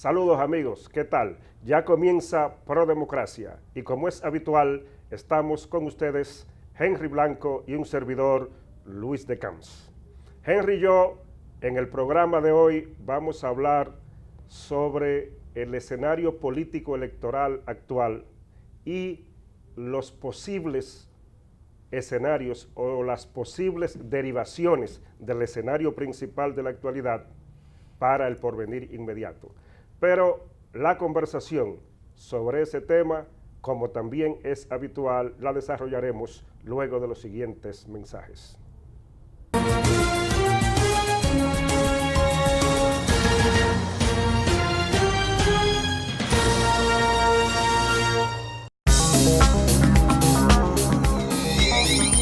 Saludos amigos, ¿qué tal? Ya comienza Prodemocracia y como es habitual, estamos con ustedes Henry Blanco y un servidor Luis de Camps. Henry y yo, en el programa de hoy, vamos a hablar sobre el escenario político electoral actual y los posibles escenarios o las posibles derivaciones del escenario principal de la actualidad para el porvenir inmediato. Pero la conversación sobre ese tema, como también es habitual, la desarrollaremos luego de los siguientes mensajes.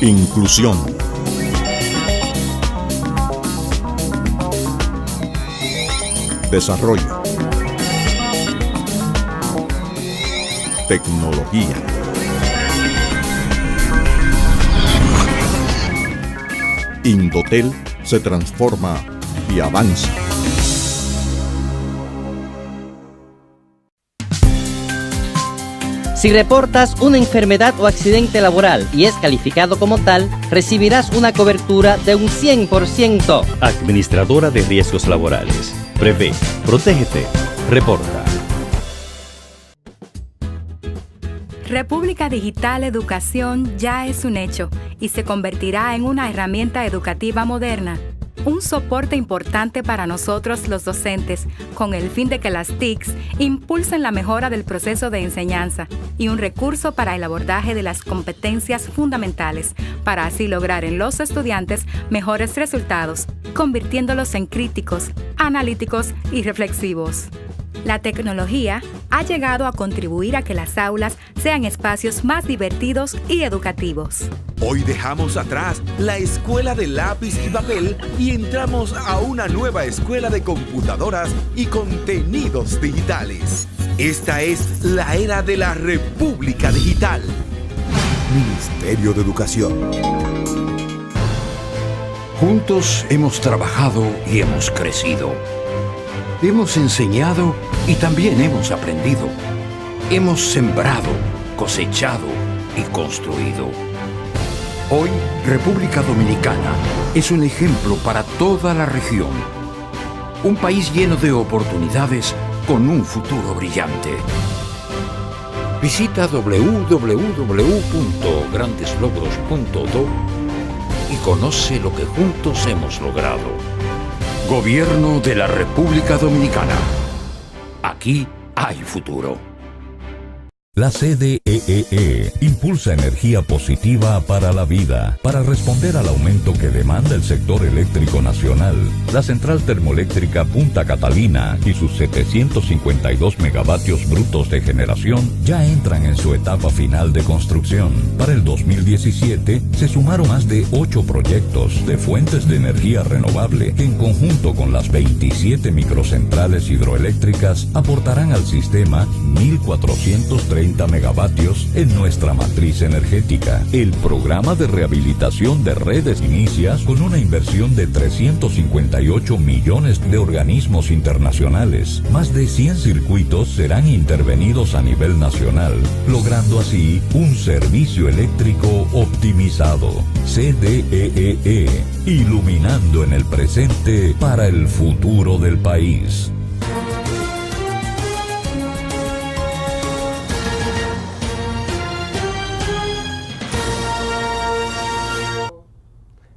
Inclusión. Desarrollo. Tecnología. Indotel se transforma y avanza. Si reportas una enfermedad o accidente laboral y es calificado como tal, recibirás una cobertura de un 100%. Administradora de Riesgos Laborales. Prevé, protégete, reporta. República Digital Educación ya es un hecho y se convertirá en una herramienta educativa moderna. Un soporte importante para nosotros los docentes, con el fin de que las TICs impulsen la mejora del proceso de enseñanza y un recurso para el abordaje de las competencias fundamentales, para así lograr en los estudiantes mejores resultados, convirtiéndolos en críticos, analíticos y reflexivos. La tecnología ha llegado a contribuir a que las aulas sean espacios más divertidos y educativos. Hoy dejamos atrás la escuela de lápiz y papel y entramos a una nueva escuela de computadoras y contenidos digitales. Esta es la era de la República Digital. Ministerio de Educación. Juntos hemos trabajado y hemos crecido. Hemos enseñado y también hemos aprendido. Hemos sembrado, cosechado y construido. Hoy, República Dominicana es un ejemplo para toda la región. Un país lleno de oportunidades con un futuro brillante. Visita www.grandeslogros.do y conoce lo que juntos hemos logrado. Gobierno de la República Dominicana. Aquí hay futuro. La CDEE impulsa energía positiva para la vida. Para responder al aumento que demanda el sector eléctrico nacional, la central termoeléctrica Punta Catalina y sus 752 megavatios brutos de generación ya entran en su etapa final de construcción. Para el 2017 se sumaron más de 8 proyectos de fuentes de energía renovable que en conjunto con las 27 microcentrales hidroeléctricas aportarán al sistema 1.430 megavatios en nuestra matriz energética. El programa de rehabilitación de redes inicia con una inversión de 358 millones de organismos internacionales. Más de 100 circuitos serán intervenidos a nivel nacional, logrando así un servicio eléctrico optimizado. CDEE, iluminando en el presente para el futuro del país.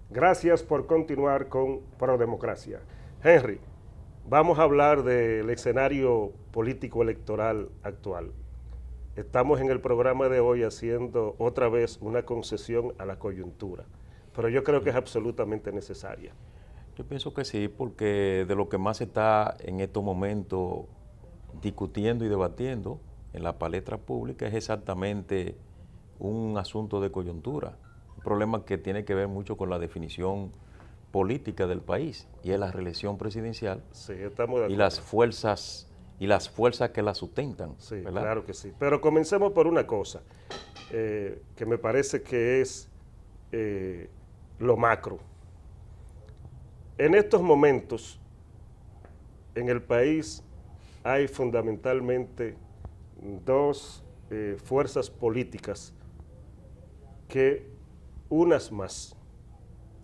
Gracias por continuar con Prodemocracia. Henry, vamos a hablar del escenario político electoral actual. Estamos en el programa de hoy haciendo otra vez una concesión a la coyuntura, pero yo creo que es absolutamente necesaria. Yo pienso que sí, porque de lo que más se está en estos momentos discutiendo y debatiendo en la palestra pública es exactamente un asunto de coyuntura. Un problema que tiene que ver mucho con la definición política del país y es la reelección presidencial. Sí, estamos de acuerdo. y las fuerzas que la sustentan. Sí, ¿verdad? claro que sí. Pero comencemos por una cosa que me parece que es lo macro. En estos momentos, en el país hay fundamentalmente dos fuerzas políticas que unas más,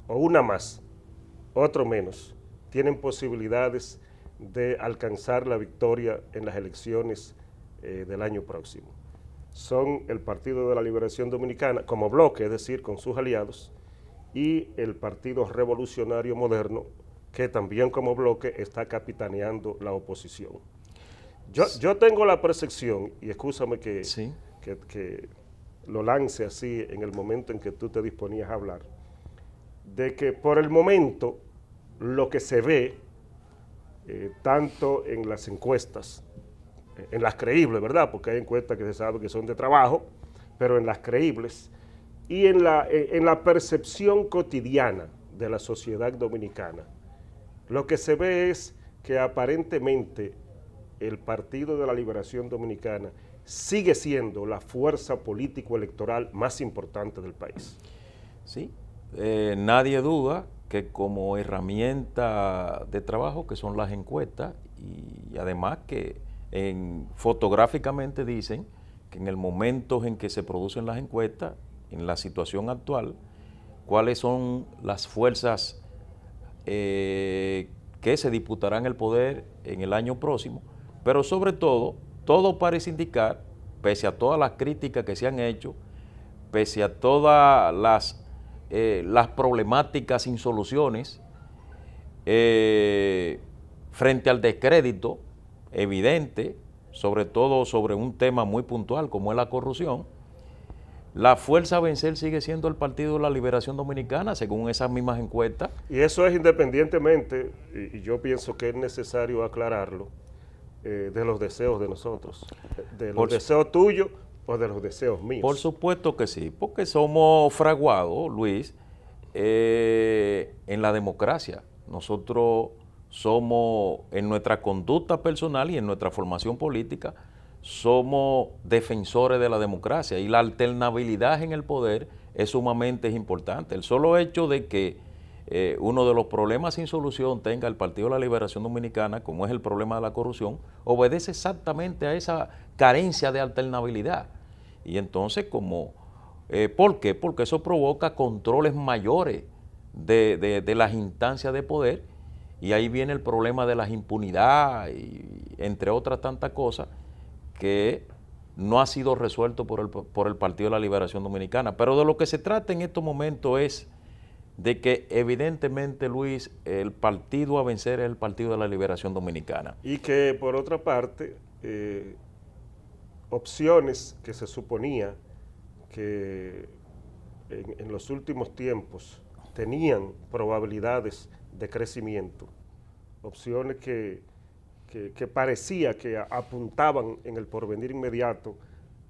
o una más, otro menos, tienen posibilidades de alcanzar la victoria en las elecciones del año próximo. Son el Partido de la Liberación Dominicana como bloque, es decir, con sus aliados, y el Partido Revolucionario Moderno, que también como bloque está capitaneando la oposición. Yo tengo la percepción, y excúsame que lo lance así en el momento en que tú te disponías a hablar, de que por el momento lo que se ve, tanto en las encuestas, en las creíbles, ¿verdad? Porque hay encuestas que se sabe que son de trabajo, pero en las creíbles, y en la percepción cotidiana de la sociedad dominicana, lo que se ve es que aparentemente el Partido de la Liberación Dominicana sigue siendo la fuerza político-electoral más importante del país. Sí, nadie duda que como herramienta de trabajo, que son las encuestas, y además que fotográficamente dicen que en el momento en que se producen las encuestas, en la situación actual, cuáles son las fuerzas que se disputarán el poder en el año próximo, pero sobre todo parece indicar, pese a todas las críticas que se han hecho, pese a todas las problemáticas sin soluciones, frente al descrédito evidente, sobre todo sobre un tema muy puntual como es la corrupción, la fuerza a vencer sigue siendo el Partido de la Liberación Dominicana, según esas mismas encuestas. Y eso es independientemente, y yo pienso que es necesario aclararlo, de los deseos de nosotros, de los deseos tuyos o de los deseos míos. Por supuesto que sí, porque somos fraguados, Luis, en la democracia. Nosotros somos, en nuestra conducta personal y en nuestra formación política, somos defensores de la democracia, y la alternabilidad en el poder es sumamente importante. El solo hecho de que uno de los problemas sin solución tenga el Partido de la Liberación Dominicana, como es el problema de la corrupción, obedece exactamente a esa carencia de alternabilidad. Y entonces, ¿por qué? Porque eso provoca controles mayores de las instancias de poder, y ahí viene el problema de la impunidad, y entre otras tantas cosas, que no ha sido resuelto por el Partido de la Liberación Dominicana. Pero de lo que se trata en estos momentos es de que evidentemente, Luis, el partido a vencer es el Partido de la Liberación Dominicana. Y que por otra parte, opciones que se suponía que en los últimos tiempos tenían probabilidades de crecimiento, opciones que parecía que apuntaban en el porvenir inmediato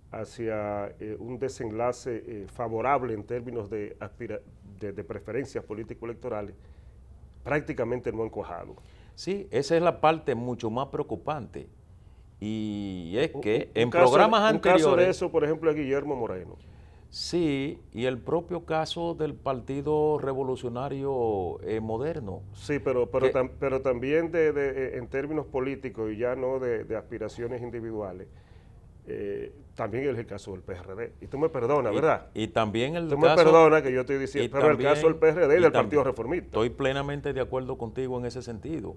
hacia un desenlace favorable en términos de preferencias político-electorales, prácticamente no han cuajado. Sí, esa es la parte mucho más preocupante, y es que en programas anteriores... Un caso de eso, por ejemplo, es Guillermo Moreno. Sí, y el propio caso del Partido Revolucionario Moderno. Sí, pero también en términos políticos y ya no de aspiraciones individuales, también es el caso del PRD. Y tú me perdonas, ¿verdad? Y también el tú caso... me perdonas que yo estoy diciendo, pero también, el caso del PRD y del Partido Reformista. Estoy plenamente de acuerdo contigo en ese sentido.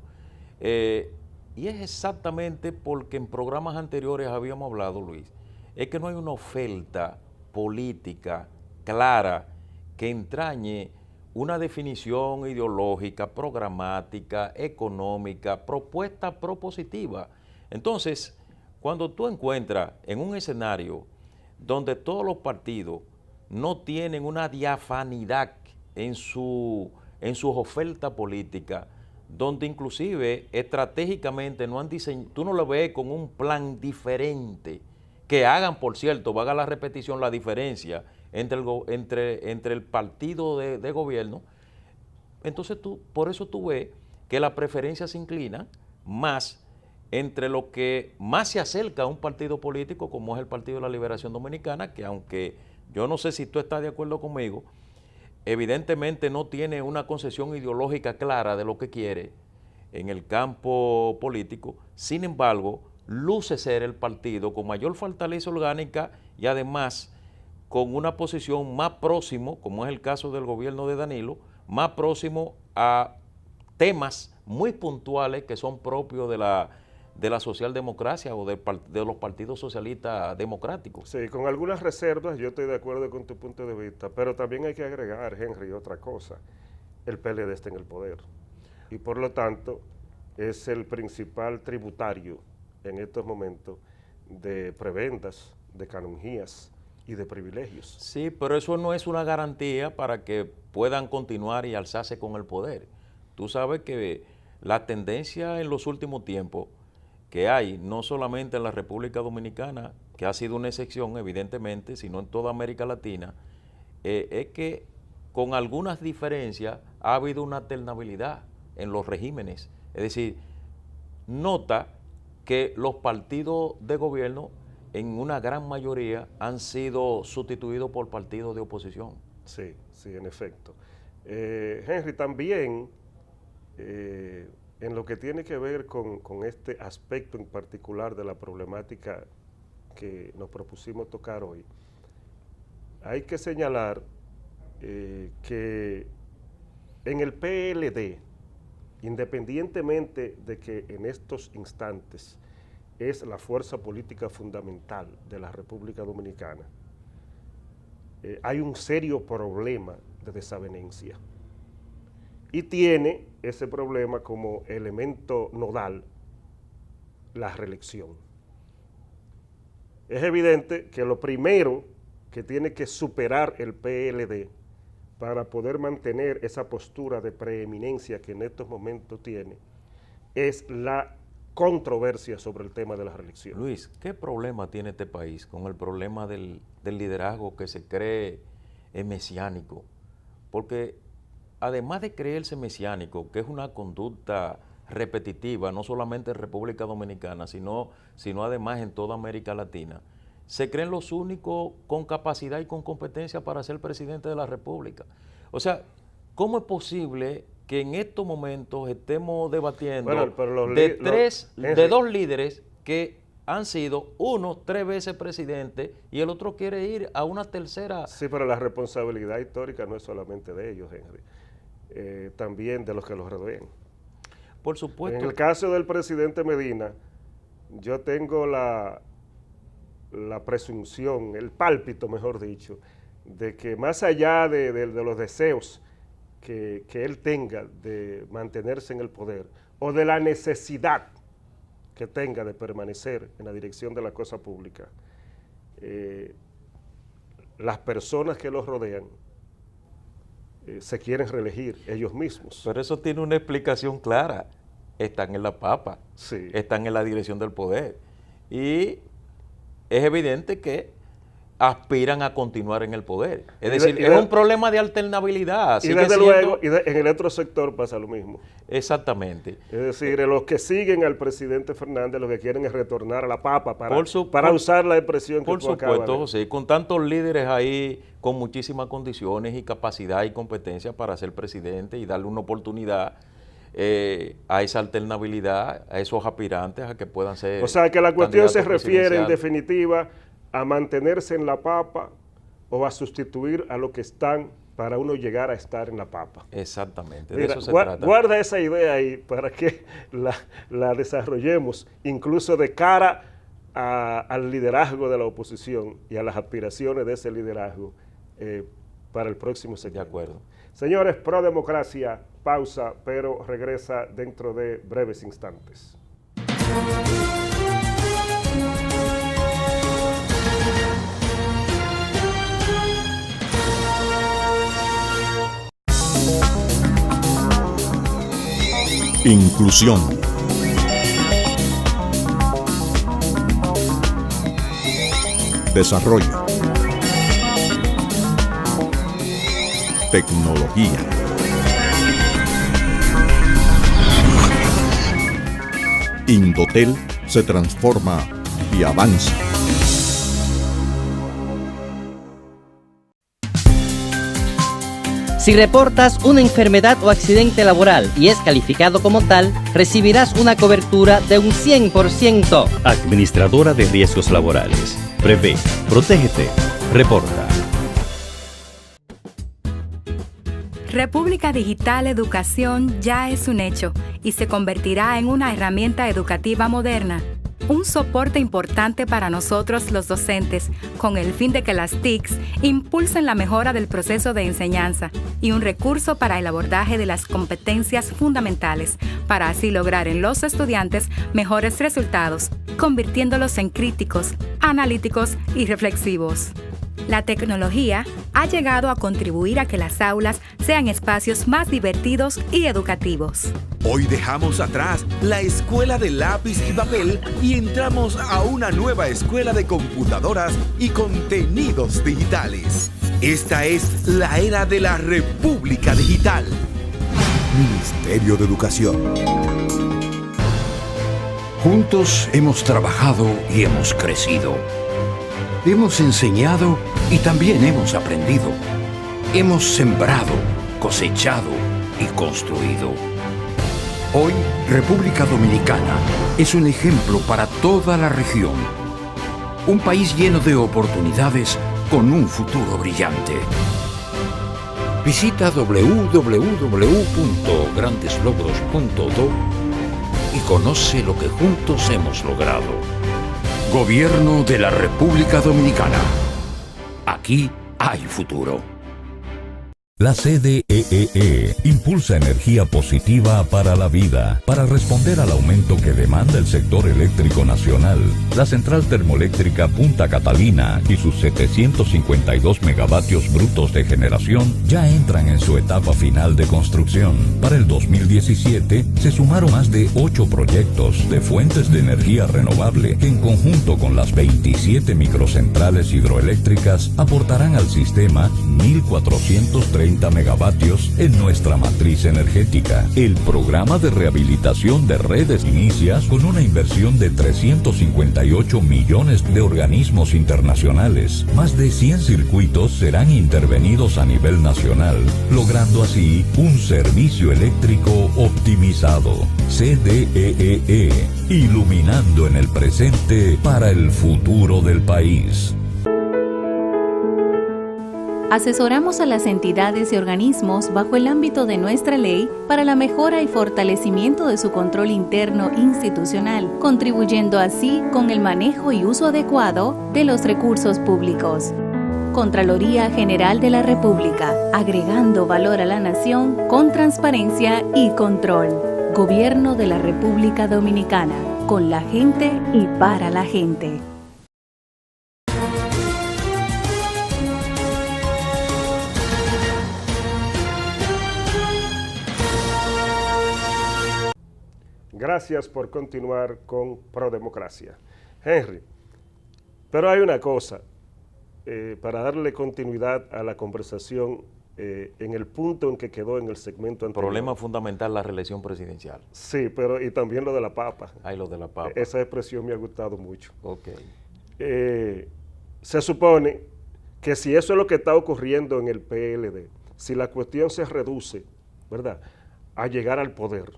Y es exactamente porque en programas anteriores habíamos hablado, Luis, es que no hay una oferta política clara que entrañe una definición ideológica, programática, económica, propuesta propositiva. Entonces, cuando tú encuentras en un escenario donde todos los partidos no tienen una diafanidad en sus ofertas políticas, donde inclusive estratégicamente no han diseñado, tú no lo ves con un plan diferente, que hagan, por cierto, valga la repetición, la diferencia entre el partido de gobierno. Entonces por eso tú ves que la preferencia se inclina más entre lo que más se acerca a un partido político como es el Partido de la Liberación Dominicana, que aunque yo no sé si tú estás de acuerdo conmigo, evidentemente no tiene una concepción ideológica clara de lo que quiere en el campo político. Sin embargo, luce ser el partido con mayor fortaleza orgánica y además con una posición más próximo, como es el caso del gobierno de Danilo, más próximo a temas muy puntuales que son propios de la socialdemocracia o de los partidos socialistas democráticos. Sí, con algunas reservas, yo estoy de acuerdo con tu punto de vista, pero también hay que agregar, Henry, otra cosa. El PLD está en el poder y por lo tanto es el principal tributario en estos momentos de prebendas, de canonjías y de privilegios. Sí, pero eso no es una garantía para que puedan continuar y alzarse con el poder. Tú sabes que la tendencia en los últimos tiempos que hay, no solamente en la República Dominicana, que ha sido una excepción evidentemente, sino en toda América Latina, es que con algunas diferencias ha habido una alternabilidad en los regímenes. Es decir, nota que los partidos de gobierno en una gran mayoría han sido sustituidos por partidos de oposición. Sí, sí, en efecto. Henry, también en lo que tiene que ver con este aspecto en particular de la problemática que nos propusimos tocar hoy, hay que señalar que en el PLD, independientemente de que en estos instantes es la fuerza política fundamental de la República Dominicana, hay un serio problema de desavenencia y tiene ese problema como elemento nodal la reelección. Es evidente que lo primero que tiene que superar el PLD para poder mantener esa postura de preeminencia que en estos momentos tiene es la controversia sobre el tema de la reelección. Luis, ¿qué problema tiene este país con el problema del liderazgo que se cree mesiánico? Porque además de creerse mesiánico, que es una conducta repetitiva, no solamente en República Dominicana, sino además en toda América Latina, se creen los únicos con capacidad y con competencia para ser presidente de la República. O sea, ¿cómo es posible que en estos momentos estemos debatiendo de dos líderes que han sido uno 3 veces presidente y el otro quiere ir a una tercera? Sí, pero la responsabilidad histórica no es solamente de ellos, Henry, también de los que los rodean. Por supuesto. En el caso del presidente Medina, yo tengo la presunción, el pálpito, mejor dicho, de que más allá de los deseos que él tenga de mantenerse en el poder o de la necesidad que tenga de permanecer en la dirección de la cosa pública, las personas que los rodean se quieren reelegir ellos mismos. Pero eso tiene una explicación clara. Están en la papa, sí, están en la dirección del poder y es evidente que aspiran a continuar en el poder. Es decir, es un problema de alternabilidad. Y desde luego, en el otro sector pasa lo mismo. Exactamente. Es decir, los que siguen al presidente Fernández lo que quieren es retornar a la papa para usar la expresión que tú acabas de... Por supuesto, sí, con tantos líderes ahí con muchísimas condiciones y capacidad y competencia para ser presidente y darle una oportunidad a esa alternabilidad, a esos aspirantes a que puedan ser... O sea, que la cuestión se refiere en definitiva a mantenerse en la papa o a sustituir a los que están para uno llegar a estar en la papa. Exactamente, Mira, de eso se trata. Guarda esa idea ahí para que la desarrollemos, incluso de cara al liderazgo de la oposición y a las aspiraciones de ese liderazgo para el próximo segmento. De acuerdo. Señores, Pro Democracia, pausa, pero regresa dentro de breves instantes. Inclusión. Desarrollo. Tecnología. Indotel se transforma y avanza. Si reportas una enfermedad o accidente laboral y es calificado como tal, recibirás una cobertura de un 100%. Administradora de Riesgos Laborales. Prevé, protégete, reporta. República Digital Educación ya es un hecho y se convertirá en una herramienta educativa moderna. Un soporte importante para nosotros los docentes, con el fin de que las TICs impulsen la mejora del proceso de enseñanza y un recurso para el abordaje de las competencias fundamentales, para así lograr en los estudiantes mejores resultados, convirtiéndolos en críticos, analíticos y reflexivos. La tecnología ha llegado a contribuir a que las aulas sean espacios más divertidos y educativos. Hoy dejamos atrás la escuela de lápiz y papel y entramos a una nueva escuela de computadoras y contenidos digitales. Esta es la era de la República Digital. Ministerio de Educación. Juntos hemos trabajado y hemos crecido. Hemos enseñado y también hemos aprendido. Hemos sembrado, cosechado y construido. Hoy, República Dominicana es un ejemplo para toda la región. Un país lleno de oportunidades con un futuro brillante. Visita www.grandeslogros.do y conoce lo que juntos hemos logrado. Gobierno de la República Dominicana. Aquí hay futuro. La CDEE impulsa energía positiva para la vida. Para responder al aumento que demanda el sector eléctrico nacional, la central termoeléctrica Punta Catalina y sus 752 megavatios brutos de generación ya entran en su etapa final de construcción. Para el 2017 se sumaron más de 8 proyectos de fuentes de energía renovable que en conjunto con las 27 microcentrales hidroeléctricas aportarán al sistema 1.430 megavatios en nuestra matriz energética. El programa de rehabilitación de redes inicia con una inversión de 358 millones de organismos internacionales. Más de 100 circuitos serán intervenidos a nivel nacional, logrando así un servicio eléctrico optimizado. CDEE, iluminando en el presente para el futuro del país. Asesoramos a las entidades y organismos bajo el ámbito de nuestra ley para la mejora y fortalecimiento de su control interno institucional, contribuyendo así con el manejo y uso adecuado de los recursos públicos. Contraloría General de la República, agregando valor a la nación con transparencia y control. Gobierno de la República Dominicana, con la gente y para la gente. Gracias por continuar con Prodemocracia. Henry, pero hay una cosa, para darle continuidad a la conversación en el punto en que quedó en el segmento anterior. Problema fundamental, la reelección presidencial. Sí, pero y también lo de la papa. Ay, lo de la papa. Esa expresión me ha gustado mucho. Ok. Se supone que si eso es lo que está ocurriendo en el PLD, si la cuestión se reduce, ¿verdad?, a llegar al poder,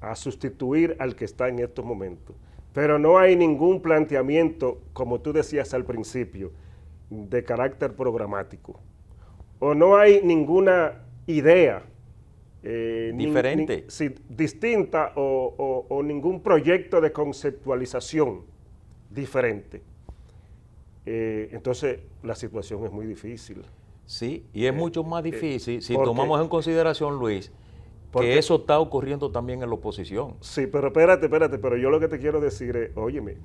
a sustituir al que está en estos momentos. Pero no hay ningún planteamiento, como tú decías al principio, de carácter programático. O no hay ninguna idea diferente, distinta o ningún proyecto de conceptualización diferente. Entonces, la situación es muy difícil. Sí, y es mucho más difícil si tomamos en consideración, Luis, que eso está ocurriendo también en la oposición. Sí, pero espérate, pero yo lo que te quiero decir es, óyeme,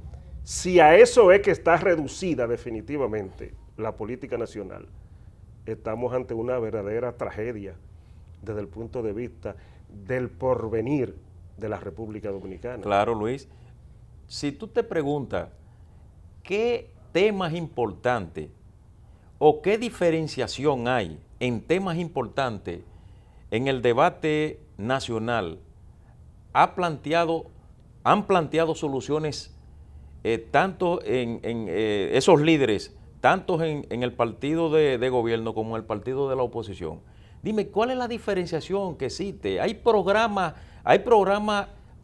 si a eso es que está reducida definitivamente la política nacional, estamos ante una verdadera tragedia desde el punto de vista del porvenir de la República Dominicana. Claro, Luis. Si tú te preguntas qué temas importantes o qué diferenciación hay en temas importantes en el debate nacional, han planteado soluciones tanto en esos líderes tanto en el partido de gobierno como en el partido de la oposición. Dime, ¿cuál es la diferenciación que existe? ¿Hay programas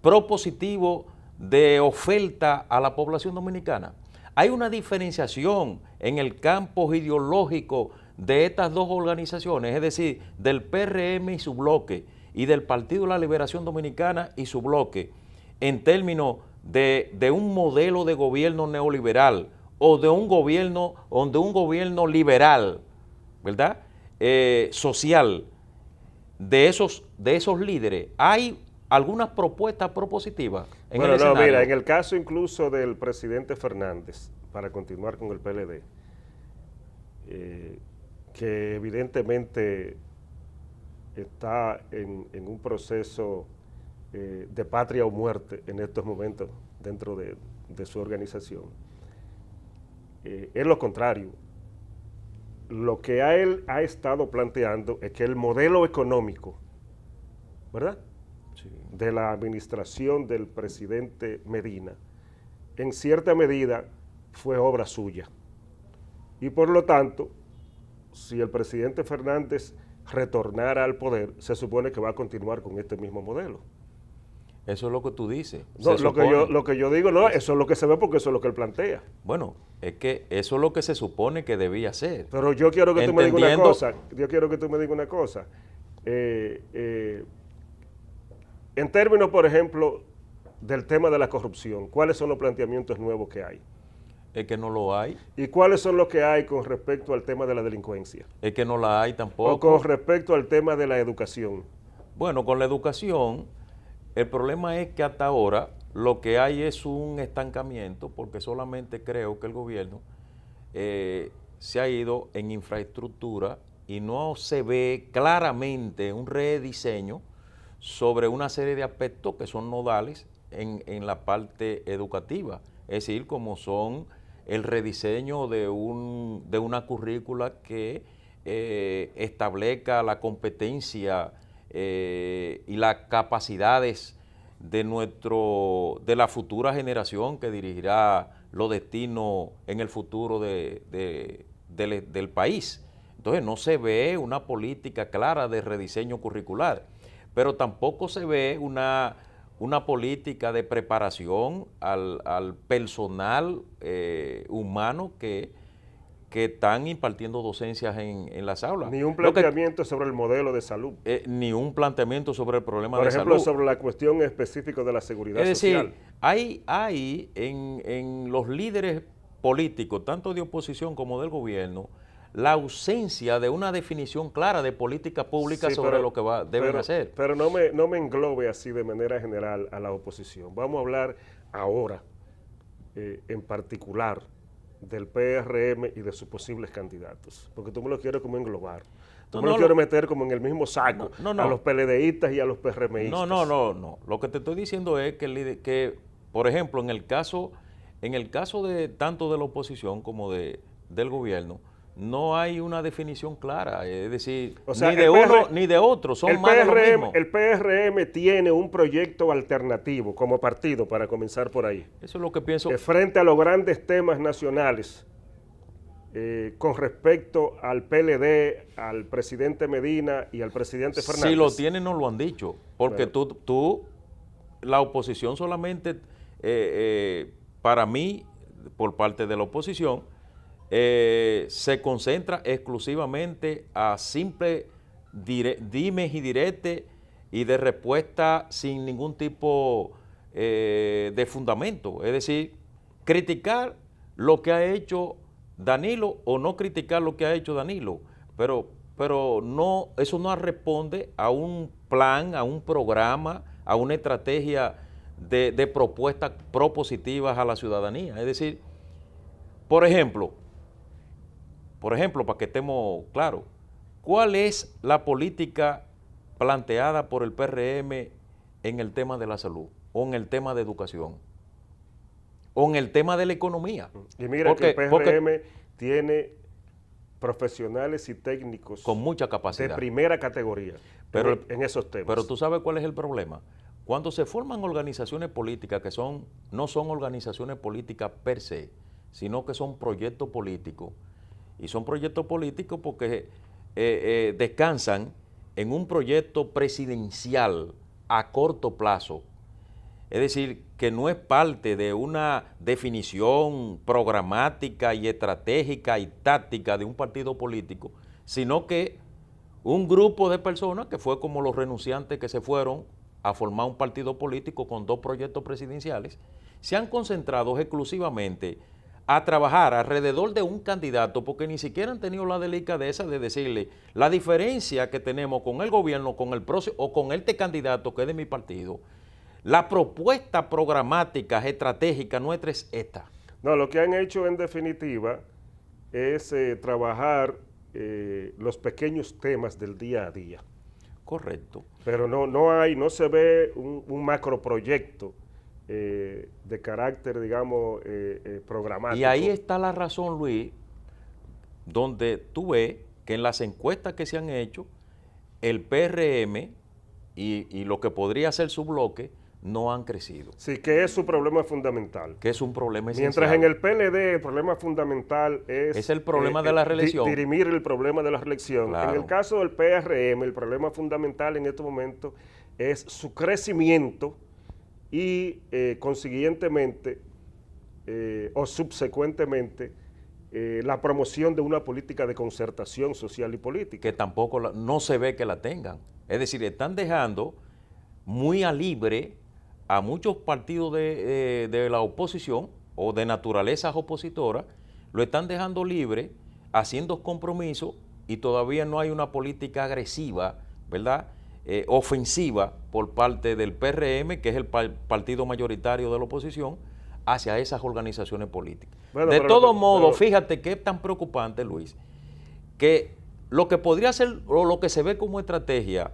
propositivos de oferta a la población dominicana? ¿Hay una diferenciación en el campo ideológico de estas dos organizaciones, es decir, del PRM y su bloque, y del Partido de la Liberación Dominicana y su bloque, en términos de un modelo de gobierno neoliberal o de un gobierno liberal, ¿verdad? Social, de esos líderes? ¿Hay algunas propuestas propositivas en el escenario? Mira, en el caso incluso del presidente Fernández, para continuar con el PLD, que evidentemente está en un proceso de patria o muerte en estos momentos dentro de su organización, es lo contrario. Lo que él ha estado planteando es que el modelo económico, ¿verdad?, sí, de la administración del presidente Medina, en cierta medida fue obra suya. Y por lo tanto, si el presidente Fernández retornara al poder, se supone que va a continuar con este mismo modelo. Eso es lo que tú dices. No, lo que yo digo, no, eso es lo que se ve porque eso es lo que él plantea. Bueno, es que eso es lo que se supone que debía hacer. Pero yo quiero que tú me digas una cosa. Yo quiero que tú me digas una cosa. En términos, por ejemplo, del tema de la corrupción, ¿cuáles son los planteamientos nuevos que hay? Es que no lo hay. ¿Y cuáles son los que hay con respecto al tema de la delincuencia? Es que no la hay tampoco. O con respecto al tema de la educación. Bueno, con la educación, el problema es que hasta ahora lo que hay es un estancamiento, porque solamente creo que el gobierno se ha ido en infraestructura y no se ve claramente un rediseño sobre una serie de aspectos que son nodales en la parte educativa, es decir, como son el rediseño de una currícula que establezca la competencia y las capacidades de la futura generación que dirigirá los destinos en el futuro del país. Entonces no se ve una política clara de rediseño curricular, pero tampoco se ve una política de preparación al personal humano que están impartiendo docencias en las aulas. Ni un planteamiento sobre el modelo de salud. Ni un planteamiento sobre el problema de salud. Por ejemplo, sobre la cuestión específica de la seguridad social. Es decir, hay en los líderes políticos, tanto de oposición como del gobierno, la ausencia de una definición clara de política pública sobre lo que deben hacer. Pero no me englobe así de manera general a la oposición. Vamos a hablar ahora, en particular, del PRM y de sus posibles candidatos, porque tú me lo quieres como englobar. Tú me lo quieres meter como en el mismo saco a los PLDistas y a los PRMistas. No. Lo que te estoy diciendo es que por ejemplo, en el caso de tanto de la oposición como del gobierno, no hay una definición clara, es decir, o sea, ni de uno ni de otro, son más de lo mismo. El PRM tiene un proyecto alternativo como partido, para comenzar por ahí. Eso es lo que pienso. Frente a los grandes temas nacionales, con respecto al PLD, al presidente Medina y al presidente Fernández. Si lo tienen, no lo han dicho, porque tú la oposición solamente, para mí, por parte de la oposición, se concentra exclusivamente a simple dimes y diretes y de respuesta sin ningún tipo de fundamento. Es decir, criticar lo que ha hecho Danilo o no criticar lo que ha hecho Danilo, pero no, eso no responde a un plan, a un programa, a una estrategia de propuestas propositivas a la ciudadanía. Es decir, por ejemplo, para que estemos claros, ¿cuál es la política planteada por el PRM en el tema de la salud, o en el tema de educación, o en el tema de la economía? Y mira que el PRM tiene profesionales y técnicos con mucha capacidad, de primera categoría en esos temas. Pero tú sabes cuál es el problema. Cuando se forman organizaciones políticas no son organizaciones políticas per se, sino que son proyectos políticos, Y son proyectos políticos porque descansan en un proyecto presidencial a corto plazo. Es decir, que no es parte de una definición programática y estratégica y táctica de un partido político, sino que un grupo de personas, que fue como los renunciantes que se fueron a formar un partido político con 2 proyectos presidenciales, se han concentrado exclusivamente a trabajar alrededor de un candidato, porque ni siquiera han tenido la delicadeza de decirle la diferencia que tenemos con el gobierno, con el próximo o con este candidato que es de mi partido. La propuesta programática, estratégica nuestra es esta. No, lo que han hecho en definitiva es trabajar los pequeños temas del día a día. Correcto. Pero no se ve un macroproyecto de carácter, digamos, programático. Y ahí está la razón, Luis, donde tú ves que en las encuestas que se han hecho, el PRM y lo que podría ser su bloque no han crecido. Sí, que es su problema fundamental. Que es un problema esencial. Mientras en el PLD el problema fundamental es el problema de la reelección. Dirimir el problema de la reelección. Claro. En el caso del PRM, el problema fundamental en este momento es su crecimiento y consiguientemente o subsecuentemente la promoción de una política de concertación social y política. Que tampoco no se ve que la tengan. Es decir, están dejando muy a libre a muchos partidos de la oposición o de naturalezas opositoras, lo están dejando libre, haciendo compromisos, y todavía no hay una política agresiva, ¿verdad?, ofensiva por parte del PRM, que es el partido mayoritario de la oposición, hacia esas organizaciones políticas. Bueno, de todos modos, fíjate que es tan preocupante, Luis, que lo que podría ser o lo que se ve como estrategia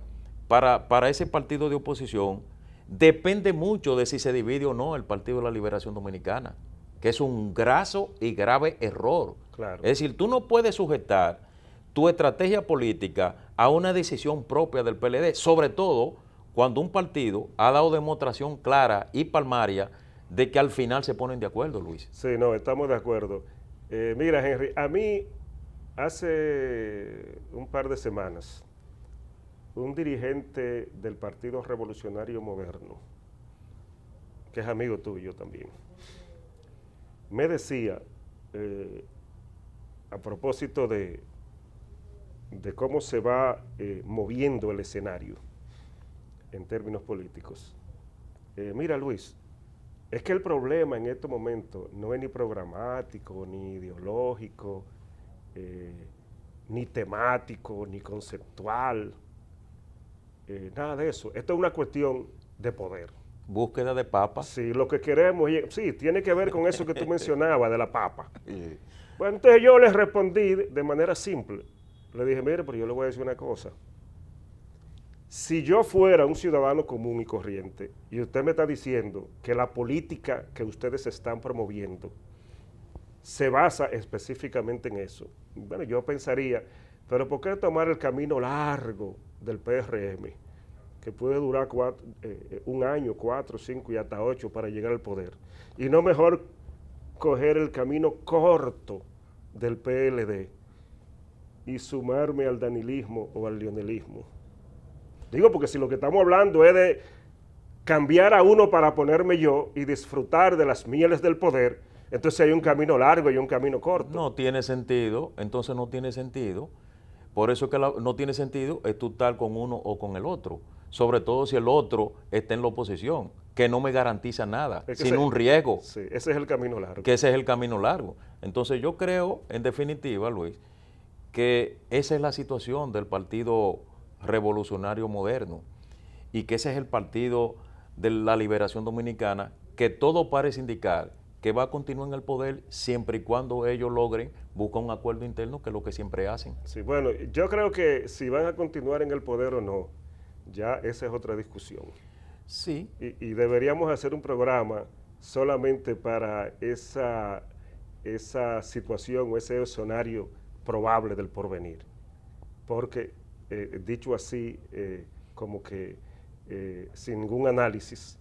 para ese partido de oposición depende mucho de si se divide o no el Partido de la Liberación Dominicana, que es un graso y grave error. Claro. Es decir, tú no puedes sujetar tu estrategia política a una decisión propia del PLD, sobre todo cuando un partido ha dado demostración clara y palmaria de que al final se ponen de acuerdo, Luis. Sí, no, estamos de acuerdo. Mira, Henry, a mí hace un par de semanas, un dirigente del Partido Revolucionario Moderno, que es amigo tuyo también, me decía, a propósito de cómo se va moviendo el escenario en términos políticos, mira, Luis, es que el problema en este momento no es ni programático, ni ideológico, ni temático, ni conceptual, nada de eso. Esto es una cuestión de poder. Búsqueda de papa. Sí, lo que queremos, sí, tiene que ver con eso que tú mencionabas de la papa. Bueno, entonces yo les respondí de manera simple. Le dije, mire, pero yo le voy a decir una cosa. Si yo fuera un ciudadano común y corriente, y usted me está diciendo que la política que ustedes están promoviendo se basa específicamente en eso, bueno, yo pensaría, pero ¿por qué tomar el camino largo del PRM, que puede durar un año, 4, 5 y hasta 8 para llegar al poder? Y no mejor coger el camino corto del PLD y sumarme al danilismo o al lionelismo. Digo, porque si lo que estamos hablando es de cambiar a uno para ponerme yo y disfrutar de las mieles del poder, entonces hay un camino largo y un camino corto. No tiene sentido, entonces no tiene sentido. Por eso es que no tiene sentido es tú estar con uno o con el otro, sobre todo si el otro está en la oposición, que no me garantiza nada, sino un riesgo. Sí, ese es el camino largo. Que ese es el camino largo. Entonces yo creo, en definitiva, Luis, que esa es la situación del Partido Revolucionario Moderno y que ese es el Partido de la Liberación Dominicana, que todo parece indicar que va a continuar en el poder siempre y cuando ellos logren buscar un acuerdo interno, que es lo que siempre hacen. Sí, bueno, yo creo que si van a continuar en el poder o no, ya esa es otra discusión. Sí. Y deberíamos hacer un programa solamente para esa situación o ese escenario probable del porvenir. Porque, dicho así, como que sin ningún análisis,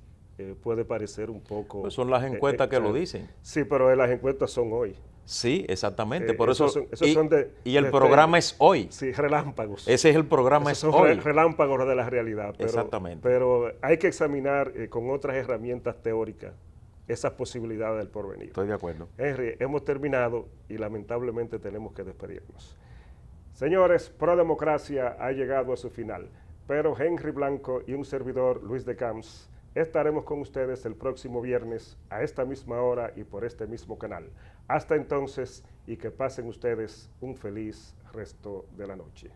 puede parecer un poco... Pues son las encuestas que lo dicen. Sí, pero las encuestas son hoy. Sí, exactamente. Por eso, y el programa es hoy. Sí, relámpagos. Ese es el programa, Esos es son hoy. Relámpagos de la realidad. Pero, exactamente. Pero hay que examinar con otras herramientas teóricas esas posibilidades del porvenir. Estoy de acuerdo. Henry, hemos terminado y lamentablemente tenemos que despedirnos. Señores, Prodemocracia ha llegado a su final, pero Henry Blanco y un servidor, Luis de Camps, estaremos con ustedes el próximo viernes a esta misma hora y por este mismo canal. Hasta entonces, y que pasen ustedes un feliz resto de la noche.